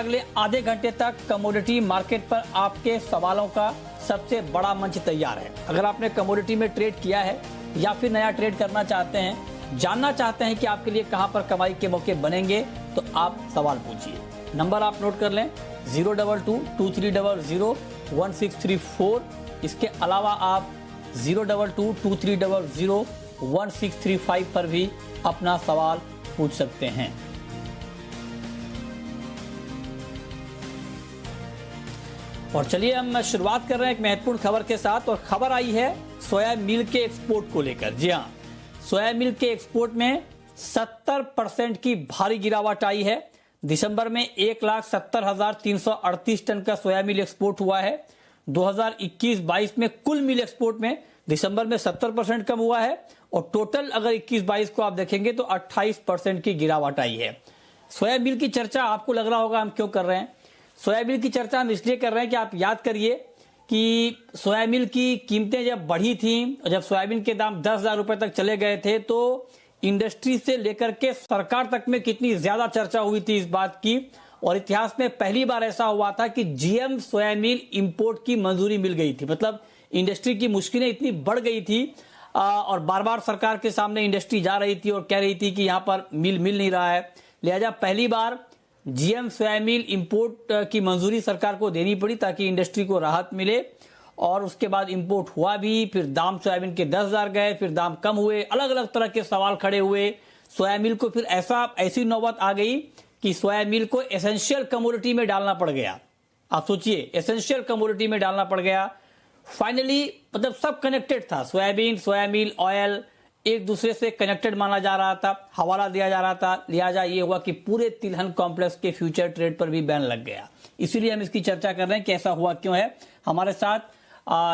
अगले आधे घंटे तक कमोडिटी मार्केट पर आपके सवालों का सबसे बड़ा मंच तैयार है। अगर आपने कमोडिटी में ट्रेड किया है या फिर नया ट्रेड करना चाहते हैं, जानना चाहते हैं कि आपके लिए कहां पर कमाई के मौके बनेंगे, तो आप सवाल पूछिए। नंबर आप नोट कर लें 02223001634। इसके अलावा आप 02223001635 पर भी अपना सवाल पूछ सकते हैं। और चलिए हम शुरुआत कर रहे हैं एक महत्वपूर्ण खबर के साथ, और खबर आई है सोया मिल्क के एक्सपोर्ट को लेकर। जी हाँ, सोया मिल्क के एक्सपोर्ट में 70% की भारी गिरावट आई है। दिसंबर में 1,70,338 टन का सोया मिल एक्सपोर्ट हुआ है। 2021-22 में कुल मिल एक्सपोर्ट में दिसंबर में 70% कम हुआ है, और टोटल अगर 21-22 को आप देखेंगे तो 28% की गिरावट आई है। सोया मिल की चर्चा आपको लग रहा होगा हम क्यों कर रहे हैं। सोयाबीन की चर्चा हम इसलिए कर रहे हैं कि आप याद करिए कि सोयाबीन की कीमतें जब बढ़ी थी, जब सोयाबीन के दाम 10,000 रुपए तक चले गए थे, तो इंडस्ट्री से लेकर के सरकार तक में कितनी ज्यादा चर्चा हुई थी इस बात की। और इतिहास में पहली बार ऐसा हुआ था कि जीएम सोयाबीन इंपोर्ट की मंजूरी मिल गई थी। मतलब इंडस्ट्री की मुश्किलें इतनी बढ़ गई थी और बार बार सरकार के सामने इंडस्ट्री जा रही थी और कह रही थी कि यहां पर मिल नहीं रहा है। लिहाजा पहली बार जीएम सोयाबीन इंपोर्ट की मंजूरी सरकार को देनी पड़ी ताकि इंडस्ट्री को राहत मिले, और उसके बाद इंपोर्ट हुआ भी। फिर दाम सोयाबीन के 10,000 गए, फिर दाम कम हुए, अलग अलग तरह के सवाल खड़े हुए। सोयाबीन को फिर ऐसी नौबत आ गई कि सोयाबीन को एसेंशियल कमोडिटी में डालना पड़ गया। आप सोचिए, एसेंशियल कमोडिटी में डालना पड़ गया। फाइनली मतलब सब कनेक्टेड था, सोयाबीन ऑयल एक दूसरे से कनेक्टेड माना जा रहा था, हवाला दिया जा रहा था। लिहाजा ये हुआ कि पूरे तिलहन कॉम्प्लेक्स के फ्यूचर ट्रेड पर भी बैन लग गया। इसीलिए हम इसकी चर्चा कर रहे हैं कि ऐसा हुआ क्यों है। हमारे साथ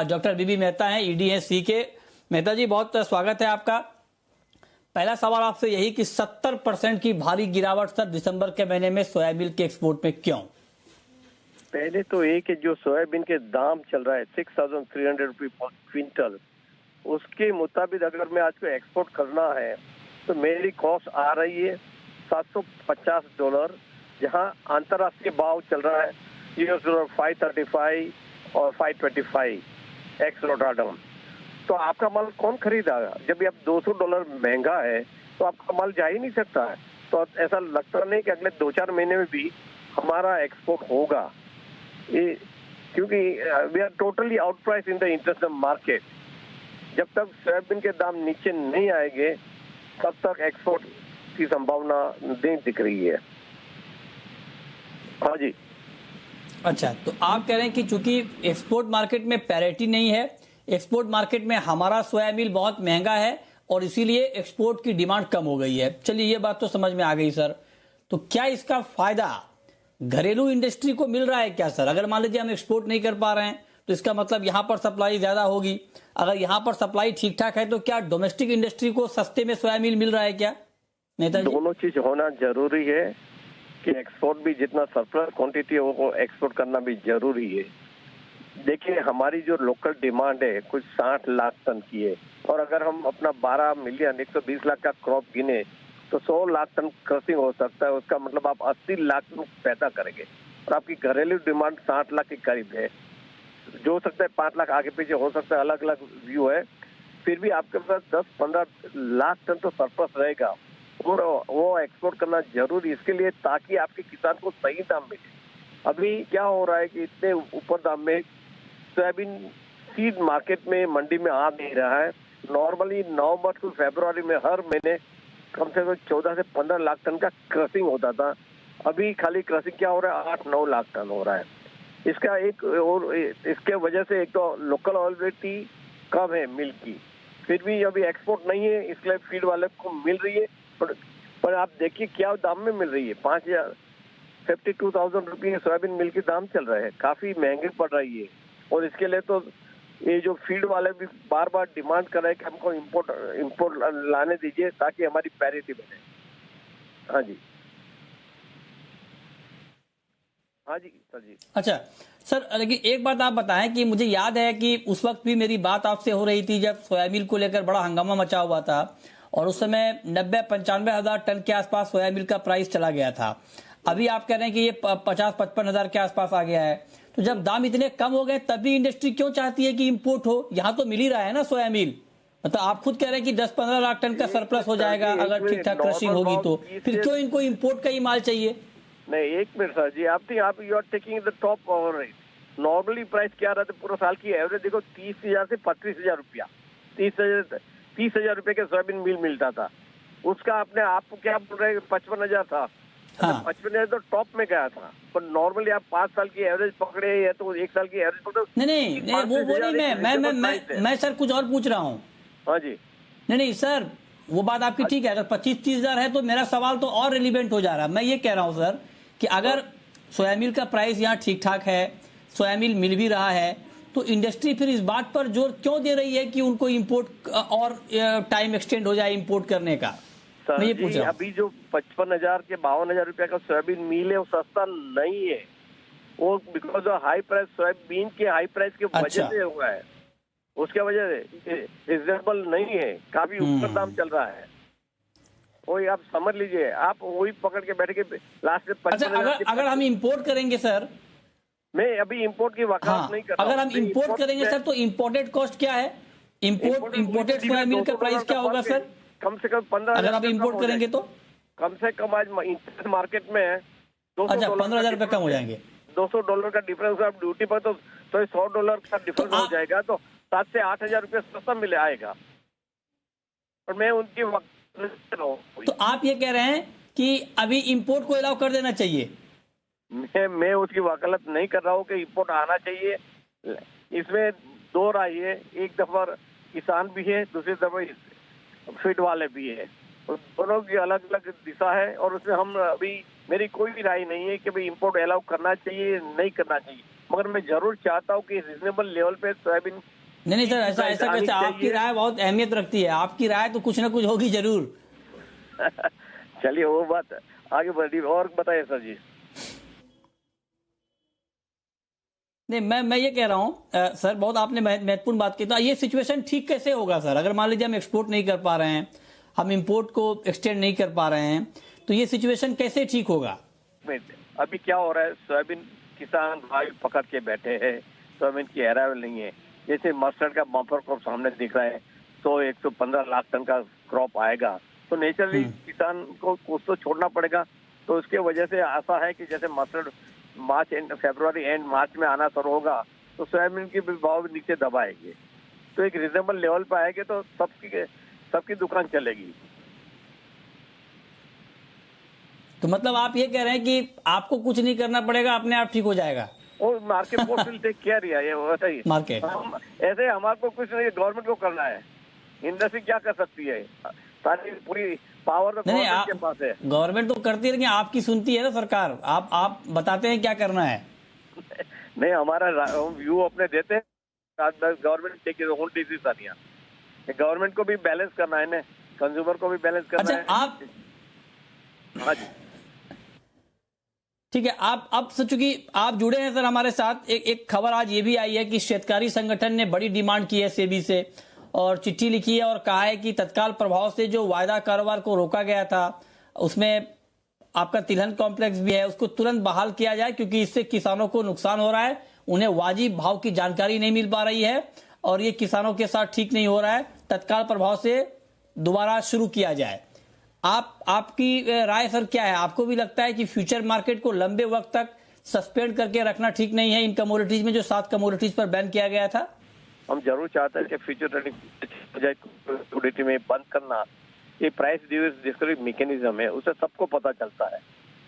डॉक्टर बीबी मेहता हैं, ईडी हैं सी के। मेहता जी, बहुत स्वागत है आपका। पहला सवाल आपसे यही कि 70% की भारी गिरावट सर दिसंबर के महीने में सोयाबीन के एक्सपोर्ट में क्यों? पहले तो एक कि जो सोयाबीन के दाम चल रहा है 6,300 रुपये पर क्विंटल, उसके मुताबिक अगर मैं आज को एक्सपोर्ट करना है तो मेरी कॉस्ट आ रही है $750, जहां अंतर्राष्ट्रीय भाव चल रहा है $535 और $525 एक्स रोटाडम। तो आपका माल कौन खरीदेगा? जब आप $200 महंगा है तो आपका माल जा ही नहीं सकता है। तो ऐसा लगता नहीं कि अगले 2-4 महीने में भी हमारा एक्सपोर्ट होगा, ये क्योंकि we are totally out price in the international market. जब तक सोयाबीन के दाम नीचे नहीं आएंगे तब तक एक्सपोर्ट की संभावना नहीं दिख रही है। हाँ जी। अच्छा, तो आप कह रहे हैं कि चूंकि एक्सपोर्ट मार्केट में पैरिटी नहीं है, एक्सपोर्ट मार्केट में हमारा सोयाबीन बहुत महंगा है और इसीलिए एक्सपोर्ट की डिमांड कम हो गई है। चलिए, ये बात तो समझ में आ गई सर। तो क्या इसका फायदा घरेलू इंडस्ट्री को मिल रहा है क्या सर? अगर मान लीजिए हम एक्सपोर्ट नहीं कर पा रहे हैं तो इसका मतलब यहां पर सप्लाई ज्यादा होगी। अगर यहां पर सप्लाई ठीक ठाक है तो क्या डोमेस्टिक इंडस्ट्री को सस्ते में सोयाबीन मिल रहा है क्या? नेता जी, दोनों चीज होना जरूरी है कि एक्सपोर्ट भी जितना सरप्लस क्वांटिटी है वो एक्सपोर्ट करना भी जरूरी है। देखिए, हमारी जो लोकल डिमांड है कुछ 60 लाख टन की है, और अगर हम अपना 12 मिलियन 120 लाख का क्रॉप गिने तो 100 लाख टन क्रॉसिंग हो सकता है। उसका मतलब आप 80 लाख टन पैदा करेंगे, और आपकी घरेलू डिमांड 60 लाख के करीब है। जो हो सकता है 5 लाख आगे पीछे हो सकता है, अलग अलग व्यू है। फिर भी आपके पास 10-15 लाख टन तो सरप्लस रहेगा, और वो एक्सपोर्ट करना जरूरी इसके लिए ताकि आपके किसान को सही दाम मिले। अभी क्या हो रहा है कि इतने ऊपर दाम में सोयाबीन सीड मार्केट में मंडी में आ नहीं रहा है। नॉर्मली नवंबर से फरवरी में हर महीने कम से कम 14 से 15 लाख टन का क्रशिंग होता था। अभी खाली क्रशिंग क्या हो रहा है, 8-9 लाख टन हो रहा है। इसका एक और इसके वजह से एक तो लोकल अवेलेबिलिटी कम है मिल्क की, फिर भी अभी एक्सपोर्ट नहीं है, इसलिए फीड वाले को मिल रही है। पर आप देखिए क्या दाम में मिल रही है, 52,000 रुपये सोयाबीन मिल के दाम चल रहे हैं, काफी महंगी पड़ रही है। और इसके लिए तो ये जो फील्ड वाले भी बार बार डिमांड कर रहे हैं कि हमको इंपोर्ट लाने दीजिए ताकि हमारी पैरिटी बने। हाँ जी, हाँ जी सर जी। अच्छा सर, लेकिन एक बात आप बताएं कि मुझे याद है कि उस वक्त भी मेरी बात आपसे हो रही थी जब सोयाबीन को लेकर बड़ा हंगामा मचा हुआ था, और उस समय 90-95 हजार टन के आसपास सोयाबीन का प्राइस चला गया था। अभी आप कह रहे हैं कि ये 50-55 हजार के आसपास आ गया है, तो जब दाम इतने कम हो गए तभी इंडस्ट्री क्यों चाहती है कि इंपोर्ट हो? यहाँ तो मिल ही रहा है ना सोया मील। मतलब आप खुद कह रहे हैं कि 10-15 लाख टन का सरप्लस हो जाएगा अगर ठीक ठाक क्रशिंग होगी, तो फिर क्यों इनको इंपोर्ट का ही माल चाहिए? नहीं, एक मिनट सर जी, आप you are taking the top over rate. Normally price क्या रहता है पूरा साल की एवरेज देखो, 30,000 से 35,000 रुपया, 30,000 रुपए के सोयाबीन मील मिलता था। उसका अपने आपको क्या बोल रहे हैं, 55,000 था। हाँ। 55,000 तो टॉप में गया था, पर नॉर्मली आप 5 साल की एवरेज पकड़े या तो 1 साल की एवरेज पकड़ो। नहीं, वो नहीं, मैं सर कुछ और पूछ रहा हूँ। हाँ जी, नहीं सर, वो बात आपकी ठीक है, अगर 25-30 हजार है तो मेरा सवाल तो और रिलीवेंट हो जा रहा है। मैं ये कह रहा हूँ सर कि अगर सोयामील का प्राइस यहाँ ठीक ठाक है, सोयामील मिल भी रहा है, तो इंडस्ट्री फिर इस बात पर जोर क्यों दे रही है कि उनको इंपोर्ट और टाइम एक्सटेंड हो जाए इंपोर्ट करने का? मैं ये पूछ रहा हूं। अभी जो 55,000 के 52,000 रुपए का सोयाबीन मील है वो सस्ता नहीं है, वो because of high price, soybean के हाई प्राइस की वजह से हुआ है। उसके वजह से रिजनेबल नहीं है, काफी ऊपर दाम चल रहा है। वही आप समझ लीजिए, आप वही पकड़ के बैठ के लास्ट में। अच्छा, अगर हम इंपोर्ट करेंगे सर, मैं अभी इंपोर्ट की वकालत नहीं कर रहा हूं। अगर हम इंपोर्ट करेंगे सर तो इंपोर्टेड कॉस्ट क्या है? इंपोर्टेड सोयाबीन का प्राइस क्या होगा सर? कम से कम 15,000। अगर आप इंपोर्ट करेंगे तो कम से कम आज मार्केट में है अच्छा 15,000 रुपए कम हो जाएंगे। $200 का डिफरेंस आप ड्यूटी पर, तो $100 का डिफरेंस हो जाएगा, तो 7 से 8,000 रुपये सस्ता मिले आएगा। और मैं उनकी तो आप ये कह रहे हैं कि अभी इंपोर्ट को अलाउ कर देना चाहिए? मैं उसकी वकालत नहीं कर रहा हूँ कि इंपोर्ट आना चाहिए। इसमें दो राय है, एक दफा किसान भी है, दूसरी दफा फीड वाले भी है, दोनों की अलग अलग दिशा है। और उसमें हम अभी, मेरी कोई भी राय नहीं है कि भाई इंपोर्ट अलाउ करना चाहिए नहीं करना चाहिए, मगर मैं जरूर चाहता हूँ कि रिजनेबल लेवल पे सोयाबीन। नहीं सर, ऐसा कैसे? आपकी राय बहुत अहमियत रखती है, आपकी राय तो कुछ ना कुछ होगी जरूर। चलिए वो बात आगे बढ़ी, और बताइए सर जी। नहीं, मैं ये कह रहा हूँ सर, बहुत आपने महत्वपूर्ण बात की। तो ये सिचुएशन ठीक कैसे होगा सर? अगर मान लीजिए हम एक्सपोर्ट नहीं कर पा रहे हैं, हम इंपोर्ट को एक्सटेंड नहीं कर पा रहे हैं, तो ये सिचुएशन कैसे ठीक होगा? अभी क्या हो रहा है, सोयाबीन किसान भाई पकड़ के बैठे हैं, सोयाबीन की अराइवल नहीं है। जैसे मस्टर्ड का बम्पर क्रॉप सामने दिख रहा है, 100-115 लाख टन का क्रॉप आएगा, तो नेचुरली किसान को कुछ तो छोड़ना पड़ेगा। तो उसके वजह से आशा है कि जैसे मस्टर्ड मार्च एंड, फरवरी एंड मार्च में आना शुरू होगा, तो सोयाबीन की भी भाव नीचे दबाएंगे, तो एक रिजनेबल लेवल पर आएंगे, तो सबकी दुकान चलेगी। तो मतलब आप ये कह रहे हैं कि आपको कुछ नहीं करना पड़ेगा, अपने आप ठीक हो जाएगा? और market force will take care, ये बताइए। मार्केट ऐसे हमारे को कुछ नहीं, गवर्नमेंट को करना है। इंडस्ट्री क्या कर सकती है? सारी पूरी पावर तो गवर्नमेंट के पास है। गवर्नमेंट तो करती है, लेकिन आपकी सुनती है ना सरकार। आप बताते हैं क्या करना है। नहीं, हमारा व्यू अपने देते हैं, government take its own decision. Government को भी बैलेंस करना है ना, कंज्यूमर को भी बैलेंस करना है। आप हाँ जी, ठीक है। अब चूंकि आप जुड़े हैं सर हमारे साथ, एक खबर आज ये भी आई है कि शेतकारी संगठन ने बड़ी डिमांड की है सेबी से, और चिट्ठी लिखी है और कहा है कि तत्काल प्रभाव से जो वायदा कारोबार को रोका गया था, उसमें आपका तिलहन कॉम्प्लेक्स भी है, उसको तुरंत बहाल किया जाए, क्योंकि इससे किसानों को नुकसान हो रहा है, उन्हें वाजिब भाव की जानकारी नहीं मिल पा रही है, और ये किसानों के साथ ठीक नहीं हो रहा है। तत्काल प्रभाव से दोबारा शुरू किया जाए। आपकी राय सर क्या है? आपको भी लगता है कि फ्यूचर मार्केट को लंबे वक्त तक सस्पेंड करके रखना ठीक नहीं है, इन कमोडिटीज में जो 7 कमोडिटीज पर बैन किया गया था? हम जरूर चाहते हैं कि फ्यूचर ट्रेडिंग कमोडिटी में बंद करना, ये प्राइस डिस्कवरी मैकेनिज्म है, उसे सबको पता चलता है।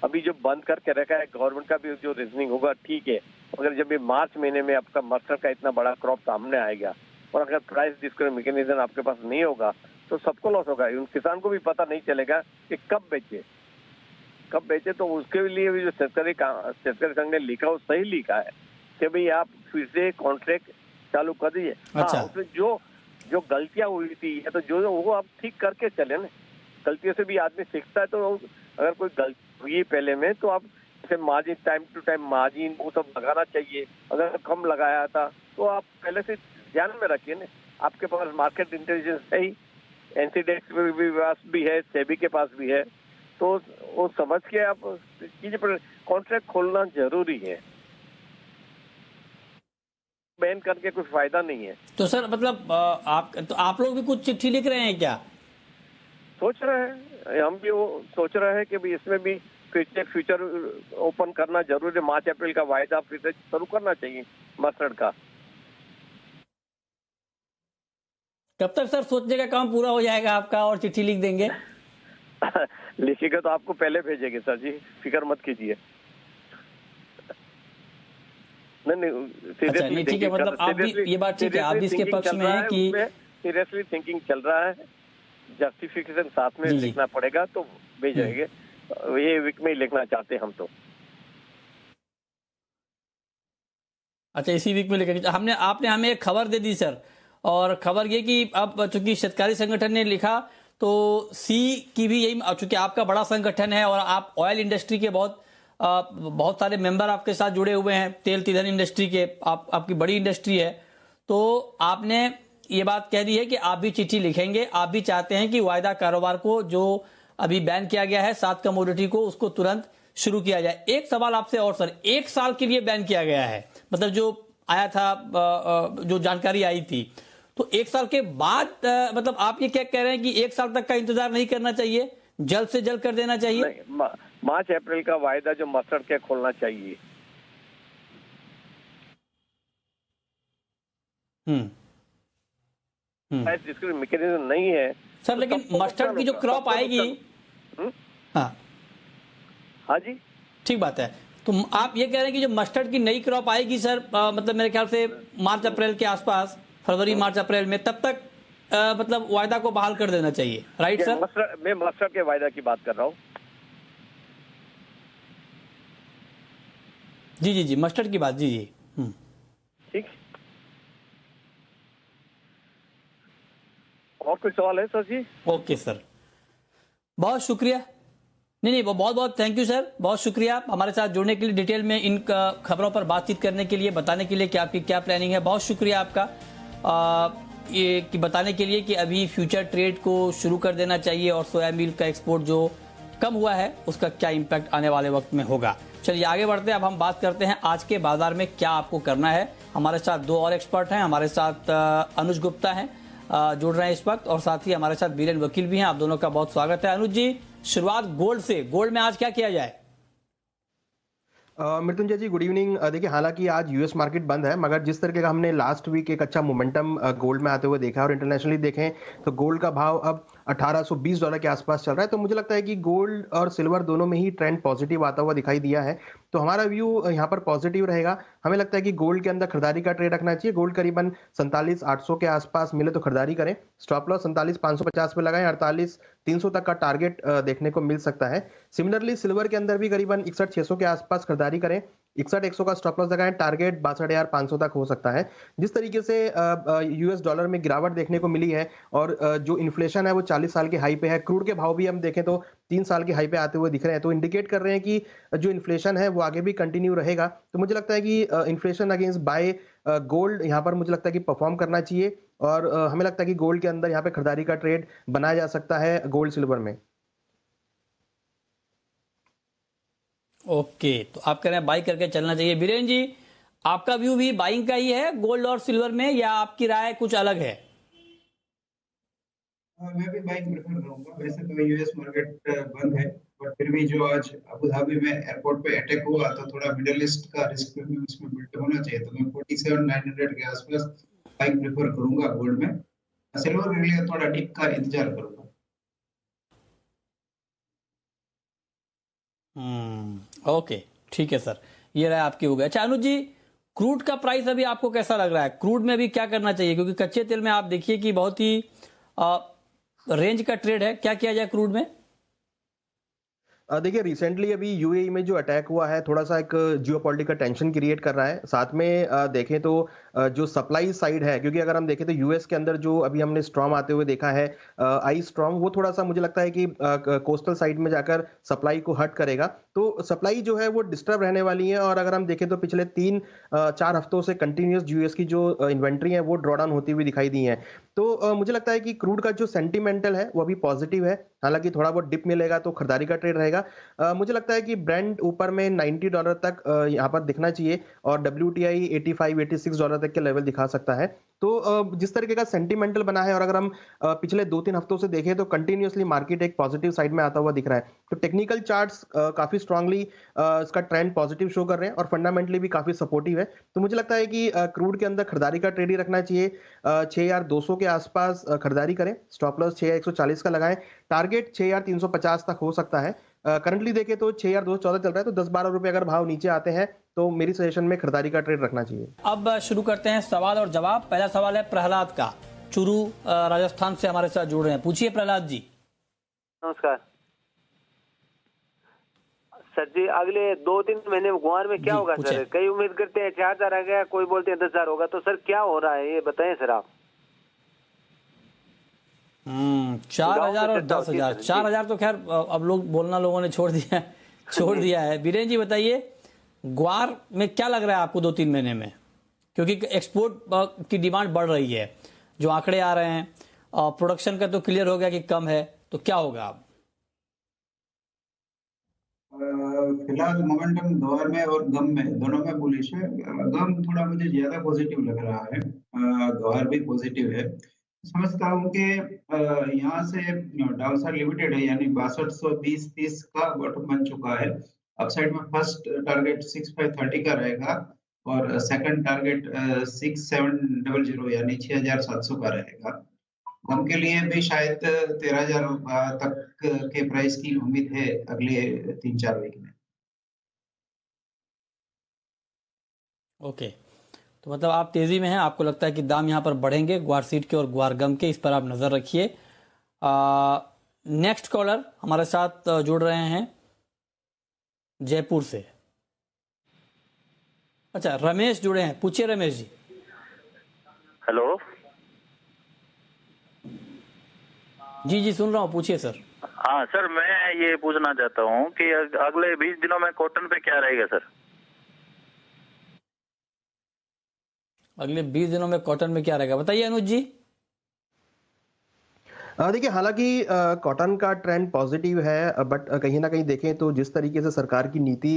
अभी जो बंद करके रखा है, गवर्नमेंट का भी जो रीजनिंग होगा ठीक है, मगर जब ये मार्च महीने में आपका मस्टर्ड का इतना बड़ा क्रॉप सामने आएगा, और अगर प्राइस डिस्कवरी मैकेनिज्म आपके पास नहीं होगा, तो सबको लॉस होगा। उन किसान को भी पता नहीं चलेगा कि कब बेचे। तो उसके लिए भी जो शेतकरी संघ ने लिखा, वो सही लिखा है कि भाई आप फिर से कॉन्ट्रैक्ट चालू कर दीजिए। अच्छा। हाँ, उसमें जो गलतियां हुई थी, या तो जो वो आप ठीक करके चले ना। गलतियों से भी आदमी सीखता है, तो अगर कोई गलती हुई पहले में, तो आप जैसे margin, time to time margin वो सब लगाना चाहिए। अगर कम लगाया था तो आप पहले से ध्यान में रखिए ना। आपके पास मार्केट इंटेलिजेंस है ही, एनसीडेक्स भी है, सेबी के पास भी है, तो वो समझ के आप कीजिए, पर कॉन्ट्रैक्ट खोलना जरूरी है, बैन करके कोई फायदा नहीं है। तो सर मतलब आप लोग भी कुछ चिट्ठी लिख रहे हैं क्या? सोच रहे हैं, हम भी वो सोच रहे हैं कि भी इसमें भी फ्यूचर ओपन करना जरूरी है। मार्च अप्रैल का वायदा फिर से शुरू करना चाहिए मस्टर्ड का। कब तक सर सोचने का काम पूरा हो जाएगा आपका और चिट्ठी लिख देंगे? लिखिएगा तो आपको पहले भेजेंगे सर जी, फिक्र मत कीजिए। नहीं अच्छा नहीं ठीक है, मतलब आप भी ये बात ठीक है, आप भी इसके पक्ष में हैं कि सीरियसली थिंकिंग चल रहा है, जस्टिफिकेशन साथ में लिखना पड़ेगा तो भेजेंगे। ये वीक में ही लिखना चाहते हैं हम तो। अच्छा इसी वीक में लिखेंगे। आपने हमें एक खबर दे दी सर, और खबर ये कि अब चूंकि शेतकारी संगठन ने लिखा तो सी की भी यही, चूंकि आपका बड़ा संगठन है और आप ऑयल इंडस्ट्री के बहुत सारे मेंबर आपके साथ जुड़े हुए हैं, तेल तिलहन इंडस्ट्री के, आपकी बड़ी इंडस्ट्री है, तो आपने ये बात कह दी है कि आप भी चिट्ठी लिखेंगे, आप भी चाहते हैं कि वायदा कारोबार को जो अभी बैन किया गया है 7 कमोडिटी को, उसको तुरंत शुरू किया जाए। एक सवाल आपसे और सर, 1 साल के लिए बैन किया गया है, मतलब जो आया था, जो जानकारी आई थी, तो 1 साल के बाद मतलब आप ये क्या कह रहे हैं कि 1 साल तक का इंतजार नहीं करना चाहिए, जल्द से जल्द कर देना चाहिए? मार्च अप्रैल का वायदा जो मस्टर्ड के खोलना चाहिए। जिसके मैकेनिज्म नहीं है सर, लेकिन मस्टर्ड की जो क्रॉप आएगी, हाँ जी ठीक बात है, तो आप ये कह रहे हैं कि जो मस्टर्ड की नई क्रॉप आएगी सर, मतलब मेरे ख्याल से मार्च अप्रैल के आसपास, फरवरी मार्च अप्रैल में, तब तक मतलब वायदा को बहाल कर देना चाहिए, राइट सर? मैं मस्टर्ड के वायदा की बात कर रहा हूँ। जी जी जी, मस्टर्ड की बात, जी जी, ठीक। और कोई सवाल है सर जी? ओके सर, बहुत शुक्रिया। नहीं, बहुत बहुत थैंक यू सर, बहुत शुक्रिया हमारे साथ जुड़ने के लिए, डिटेल में इन खबरों पर बातचीत करने के लिए, बताने के लिए कि आपकी क्या प्लानिंग है। बहुत शुक्रिया आपका ये कि बताने के लिए कि अभी फ्यूचर ट्रेड को शुरू कर देना चाहिए और सोया मिल्क का एक्सपोर्ट जो कम हुआ है उसका क्या इम्पैक्ट आने वाले वक्त में होगा। चलिए आगे बढ़ते हैं, अब हम बात करते हैं आज के बाजार में क्या आपको करना है। हमारे साथ 2 और एक्सपर्ट हैं, हमारे साथ अनुज गुप्ता हैं, जुड़ रहे हैं इस वक्त, और साथ ही हमारे साथ बीरेन वकील भी हैं। आप दोनों का बहुत स्वागत है। अनुज जी, शुरुआत गोल्ड से, गोल्ड में आज क्या किया जाए? मृत्युंजय जी गुड इवनिंग। देखिए हालांकि आज यूएस मार्केट बंद है, मगर जिस तरीके का हमने लास्ट वीक एक अच्छा मोमेंटम गोल्ड में आते हुए देखा और इंटरनेशनली देखें तो गोल्ड का भाव अब $1820 के आसपास चल रहा है। तो मुझे लगता है कि गोल्ड और सिल्वर दोनों में ही ट्रेंड पॉजिटिव आता हुआ दिखाई दिया है, तो हमारा व्यू यहाँ पर पॉजिटिव रहेगा। हमें लगता है कि गोल्ड के अंदर खरीदारी का ट्रेड रखना चाहिए। गोल्ड करीबन 47,800 के आसपास मिले तो खरीदारी करें, स्टॉप लॉस 47,550 पे लगाएं, 48,300 तक का टारगेट देखने को मिल सकता है। सिमिलरली सिल्वर के अंदर भी करीबन 61,600 के आसपास खरीदारी करें, 61,100 का स्टॉप लॉस लगाएं, टारगेट 62,500 तक हो सकता है। जिस तरीके से यूएस डॉलर में गिरावट देखने को मिली है और जो इन्फ्लेशन है वो 40 साल के हाई पे है, क्रूड के भाव भी हम देखें तो 3 साल के हाई पे आते हुए दिख रहे हैं, तो इंडिकेट कर रहे हैं कि जो इन्फ्लेशन है वो आगे भी कंटिन्यू रहेगा। तो मुझे लगता है कि इन्फ्लेशन अगेंस्ट बाय गोल्ड यहाँ पर मुझे लगता है कि परफॉर्म करना चाहिए, और हमें लगता है कि गोल्ड के अंदर यहाँ पे खरीदारी का ट्रेड बनाया जा सकता है गोल्ड सिल्वर में। ओके, तो आप कह रहे हैं बाई करके चलना चाहिए। बीरेन जी, आपका व्यू भी बाइंग का ही है गोल्ड और सिल्वर में, या आपकी राय कुछ अलग है? मैं भी बाइंग प्रेफर करूंगा। वैसे तो यूएस मार्केट बंद है, बट फिर भी जो आज अबू धाबी में एयरपोर्ट पे अटैक हुआ तो थोड़ा मिडिल ईस्ट का रिस्क भी उसमें बिल्ट होना चाहिए, तो मैं 47,900 के आसपास बाइंग प्रेफर करूंगा गोल्ड में। सिल्वर के लिए थोड़ा डिप का इंतजार करूंगा। ओके ठीक है सर, ये राय आपकी हो गई। अच्छा अनुज जी, क्रूड का प्राइस अभी आपको कैसा लग रहा है? क्रूड में अभी क्या करना चाहिए, क्योंकि कच्चे तेल में आप देखिए कि बहुत ही रेंज का ट्रेड है, क्या किया जाए क्रूड में? देखिए रिसेंटली अभी यूएई में जो अटैक हुआ है थोड़ा सा एक जियोपॉलिटिकल टेंशन क्रिएट कर रहा है। साथ में देखें तो जो सप्लाई साइड है, क्योंकि अगर हम देखें तो यूएस के अंदर जो अभी हमने स्ट्रॉम आते हुए देखा है, आई स्ट्रॉम, वो थोड़ा सा मुझे लगता है कि कोस्टल साइड में जाकर सप्लाई को हट करेगा। तो सप्लाई जो है वो डिस्टर्ब रहने वाली है। और अगर हम देखें तो पिछले 3-4 हफ्तों से कंटिन्यूस यूएस की जो इन्वेंट्री है वो ड्रॉ डाउन होती हुई दिखाई दी है। तो मुझे लगता है कि क्रूड का जो सेंटिमेंटल है वो अभी पॉजिटिव है, हालांकि थोड़ा बहुत डिप मिलेगा तो खरीदारी का ट्रेड रहेगा। मुझे लगता है कि ब्रेंट ऊपर में $90 तक यहाँ पर दिखना चाहिए और WTI $85-86 तक के लेवल दिखा सकता है। तो जिस तरीके का सेंटिमेंटल बना है और अगर हम पिछले 2-3 हफ्तों से देखें तो कंटिन्यूसली मार्केट एक पॉजिटिव साइड में आता हुआ दिख रहा है। तो टेक्निकल चार्ट्स काफी स्ट्रांगली इसका ट्रेंड पॉजिटिव शो कर रहे हैं और फंडामेंटली भी काफी सपोर्टिव है। तो मुझे लगता है कि क्रूड के अंदर खरीदारी का ट्रेड ही रखना चाहिए। 6200 के आसपास खरीदारी करें, स्टॉप लॉस 6140 का लगाएं, टारगेट 6350 तक हो सकता है। करंटली देखें तो 6214 चल रहा है, तो 10-12 रुपए अगर भाव नीचे आते हैं तो मेरी सजेशन में खरीदारी का ट्रेड रखना चाहिए। अब शुरू करते हैं सवाल और जवाब। पहला सवाल है प्रहलाद का, चुरू राजस्थान से हमारे साथ जुड़ रहे हैं। पूछिए प्रहलाद जी। नमस्कार सर जी, अगले 2-3 महीने में गुआर में क्या होगा सर? कई उम्मीद करते हैं 4000 आ गया, कोई बोलते हैं 10,000 होगा, तो सर क्या हो रहा है ये बताएं सर आप। 4000 और 10,000। 4000 तो खैर अब लोगों ने छोड़ दिया है। बीरेन जी बताइए, ग्वार में क्या लग रहा है आपको 2-3 महीने में, क्योंकि एक्सपोर्ट की डिमांड बढ़ रही है, जो आंकड़े आ रहे हैं, प्रोडक्शन का तो क्लियर हो गया कि कम है, तो क्या होगा अब? फिलहाल मोमेंटम ग्वार में और गम में दोनों में बुलिश है। गम थोड़ा मुझे ज्यादा पॉजिटिव लग रहा है, ग्वार भी पॉजिटिव है। समझता हूँ कि यहाँ से डाउनसाइड लिमिटेड है, यानी 6220-30 का बॉटम बन चुका है। अपसाइड में फर्स्ट टारगेट 6530 का रहेगा और सेकंड टारगेट 6700 यानी 6700 का रहेगा। गम के लिए भी शायद 13,000 तक के प्राइस की उम्मीद है अगले 3-4 वीक में। ओके, तो मतलब आप तेजी में हैं, आपको लगता है कि दाम यहां पर बढ़ेंगे ग्वार सीड के और ग्वार गम के, इस पर आप नजर रखिए। नेक्स्ट कॉलर हमारे साथ जुड़ रहे हैं जयपुर से। अच्छा, रमेश जुड़े हैं, पूछिए रमेश जी। हेलो जी सुन रहा हूँ, पूछिए सर। हाँ सर, मैं ये पूछना चाहता हूँ कि अगले 20 दिनों में कॉटन पे क्या रहेगा सर? अगले 20 दिनों में कॉटन में क्या रहेगा, बताइए अनुज जी। देखिए, हालांकि कॉटन का ट्रेंड पॉजिटिव है, बट कहीं ना कहीं देखें तो जिस तरीके से सरकार की नीति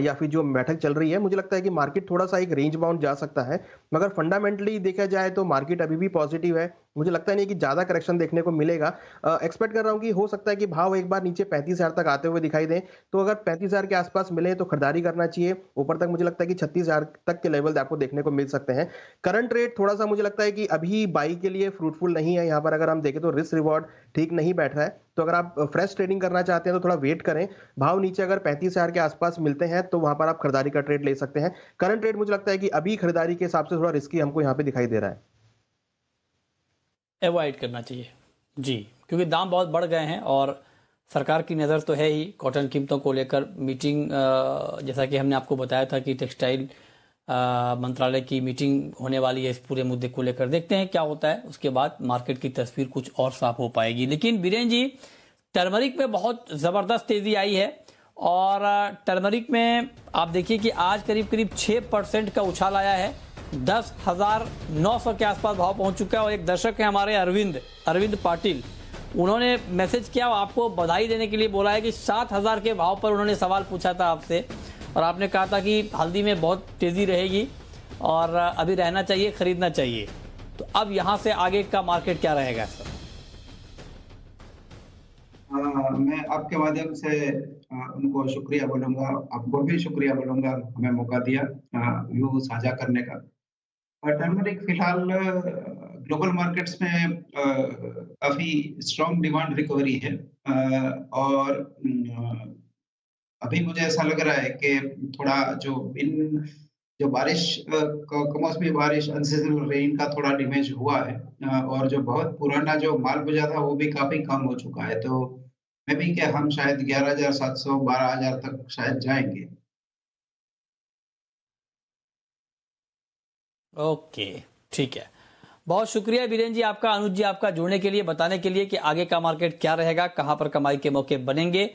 या फिर जो बैठक चल रही है, मुझे लगता है कि मार्केट थोड़ा सा एक रेंज बाउंड जा सकता है। मगर फंडामेंटली देखा जाए तो मार्केट अभी भी पॉजिटिव है। मुझे लगता नहीं कि ज्यादा करेक्शन देखने को मिलेगा। एक्सपेक्ट कर रहा हूं कि हो सकता है कि भाव एक बार नीचे 35,000 तक आते हुए दिखाई दें, तो अगर 35,000 के आसपास मिले तो खरीदारी करना चाहिए। ऊपर तक मुझे लगता है कि 36,000 तक के लेवल आपको देखने को मिल सकते हैं। करंट रेट थोड़ा सा मुझे लगता है कि अभी बाई के लिए फ्रूटफुल नहीं है। यहाँ पर अगर हम देखें तो रिस्क रिवॉर्ड ठीक नहीं बैठ रहा है, तो अगर आप फ्रेश ट्रेडिंग करना चाहते हैं तो थोड़ा वेट करें। भाव नीचे अगर 35,000 के आसपास मिलते हैं तो वहां पर आप खरीदारी का ट्रेड ले सकते हैं। करंट रेट मुझे लगता है कि अभी खरीदारी के हिसाब से थोड़ा रिस्की हमको यहाँ पे दिखाई दे रहा है, अवॉइड करना चाहिए जी, क्योंकि दाम बहुत बढ़ गए हैं और सरकार की नज़र तो है ही कॉटन कीमतों को लेकर। मीटिंग जैसा कि हमने आपको बताया था कि टेक्सटाइल मंत्रालय की मीटिंग होने वाली है इस पूरे मुद्दे को लेकर। देखते हैं क्या होता है, उसके बाद मार्केट की तस्वीर कुछ और साफ हो पाएगी। लेकिन बीरेन जी, टर्मरिक में बहुत ज़बरदस्त तेज़ी आई है और टर्मरिक में आप देखिए कि आज करीब 6% का उछाल आया है, 10,900 के आसपास भाव पहुंच चुका है। और एक दर्शक है हमारे अरविंद पाटिल, उन्होंने मैसेज किया, आपको बधाई देने के लिए बोला है कि 7,000 के भाव पर उन्होंने सवाल पूछा था आपसे और आपने कहा था कि हल्दी में बहुत तेजी रहेगी और अभी रहना चाहिए, खरीदना चाहिए। तो अब यहां से आगे का मार्केट क्या रहेगा सर? मैं आपके माध्यम से उनको शुक्रिया बोलूंगा, आपको भी शुक्रिया बोलूंगा हमें मौका दिया व्यू साझा करने का। टर्मरिक फिलहाल ग्लोबल मार्केट्स में काफी स्ट्रॉन्ग डिमांड रिकवरी है और अभी मुझे ऐसा लग रहा है कि थोड़ा जो बारिश कमौसमी बारिश, अनसीजनल रेन का थोड़ा डैमेज हुआ है और जो बहुत पुराना जो माल बचा था वो भी काफी कम हो चुका है। तो मैं भी क्या हम शायद 11,700 12,000 तक शायद जाएंगे। ओके, ठीक है, बहुत शुक्रिया बीरेन जी आपका, अनुज जी आपका जुड़ने के लिए, बताने के लिए कि आगे का मार्केट क्या रहेगा, कहां पर कमाई के मौके बनेंगे।